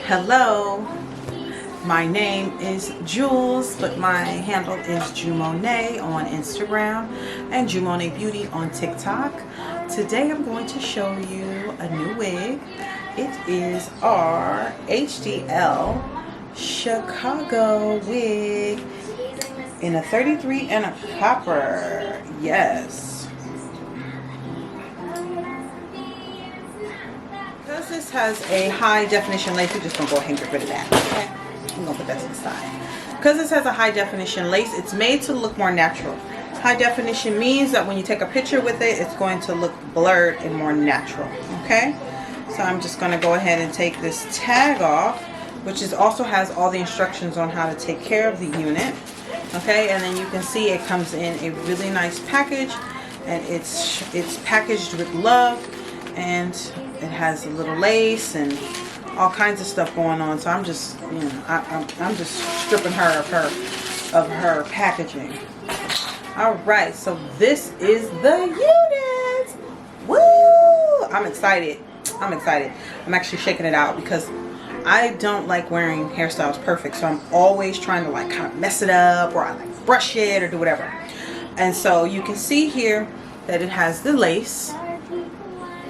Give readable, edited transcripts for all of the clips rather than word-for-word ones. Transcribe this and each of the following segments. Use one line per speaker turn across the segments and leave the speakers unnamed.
Hello, my name is Jules, but my handle is Jumonet on Instagram and Jumonet Beauty on TikTok. Today I'm going to show you a new wig. It is our HDL Chicago wig in a 33 and a copper. Yes. Because this has a high definition lace, we're just going to go ahead and get rid of that. Okay? I'm going to put that to the side. Because this has a high definition lace, it's made to look more natural. High definition means that when you take a picture with it, it's going to look blurred and more natural. Okay? So I'm just going to go ahead and take this tag off, which also has all the instructions on how to take care of the unit. Okay? And then you can see it comes in a really nice package, and it's packaged with love, and it has a little lace and all kinds of stuff going on. So I'm just, you know, I'm just stripping her of her packaging. All right, so this is the unit. Woo! I'm excited. I'm excited. I'm actually shaking it out because I don't like wearing hairstyles perfect. So I'm always trying to like kind of mess it up, or I like brush it or do whatever. And so you can see here that it has the lace.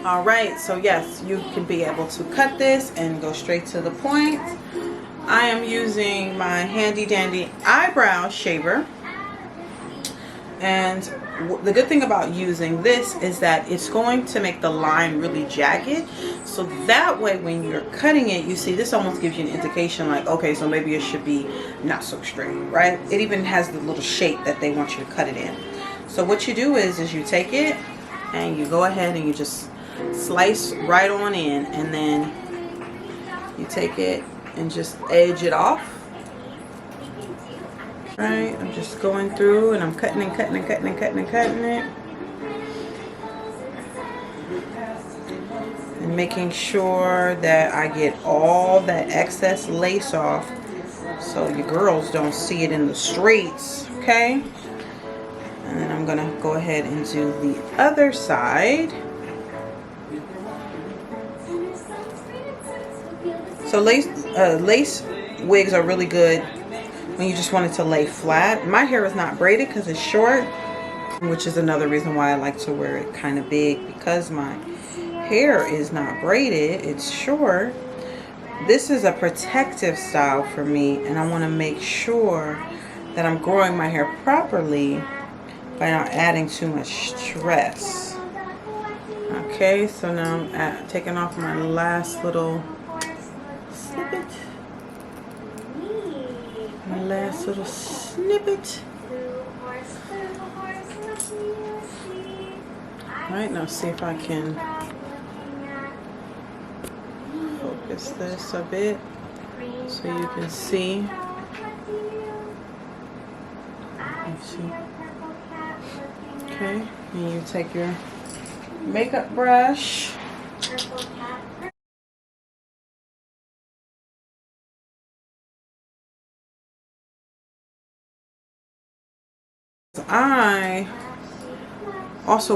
All right, so yes, you can be able to cut this and go straight to the point. I am using my handy dandy eyebrow shaver. And the good thing about using this is that it's going to make the line really jagged. So that way when you're cutting it, you see this almost gives you an indication like, okay, so maybe it should be not so straight, right? It even has the little shape that they want you to cut it in. So what you do is you take it and you go ahead and you just slice right on in, and then you take it and just edge it off. Right, I'm just going through and I'm cutting and cutting and cutting and cutting and cutting it, and making sure that I get all that excess lace off so your girls don't see it in the streets. Okay, and then I'm gonna go ahead and do the other side. So lace wigs are really good when you just want it to lay flat. My hair is not braided because it's short, which is another reason why I like to wear it kind of big, because my hair is not braided, it's short. This is a protective style for me, and I want to make sure that I'm growing my hair properly by not adding too much stress. Okay, so now I'm taking off my last little snippet. My last little snippet. Alright, now see if I can focus this a bit so you can see. Let's see. Okay, and you take your makeup brush.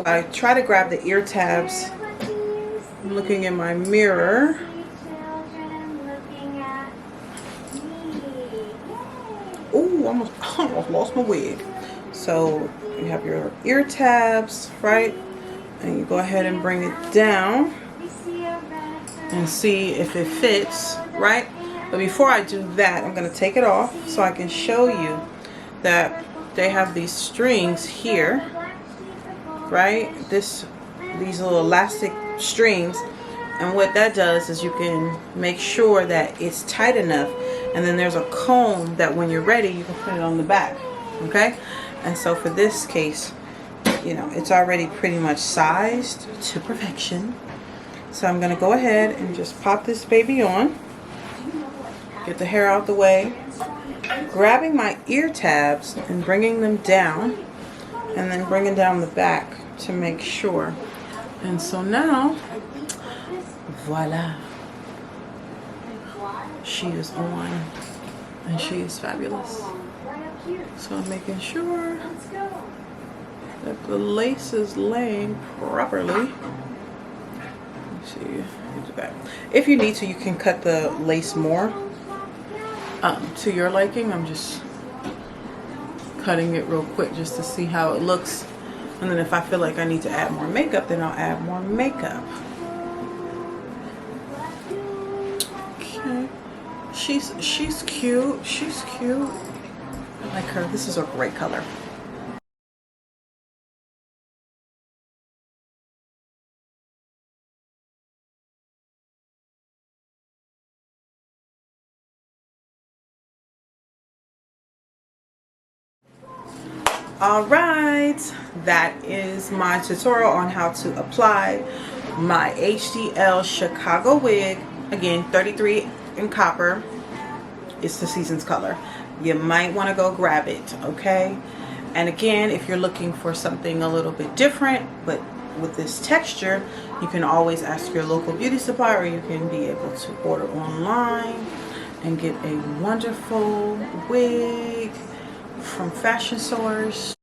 I try to grab the ear tabs. I'm looking in my mirror. Ooh, almost lost my wig. So you have your ear tabs, right? And you go ahead and bring it down and see if it fits, right? But before I do that, I'm going to take it off so I can show you that they have these strings here, right? These little elastic strings, and what that does is you can make sure that it's tight enough, and then there's a comb that when you're ready you can put it on the back. Okay, and so for this case, you know, it's already pretty much sized to perfection. So I'm gonna go ahead and just pop this baby on, get the hair out the way, grabbing my ear tabs and bringing them down, and then bringing down the back to make sure. And so now, voila, she is on and she is fabulous. So I'm making sure that the lace is laying properly. see. Do that. If you need to, you can cut the lace more to your liking. I'm just cutting it real quick just to see how it looks, and then if I feel like I need to add more makeup, then I'll add more makeup. Okay, she's cute. She's cute. I like her. This is a great color. All right, that is my tutorial on how to apply my HDL Chicago wig. Again, 33 in copper. It's the season's color. You might want to go grab it, okay? And again, if you're looking for something a little bit different but with this texture, you can always ask your local beauty supply, or you can be able to order online and get a wonderful wig from Fashion Source.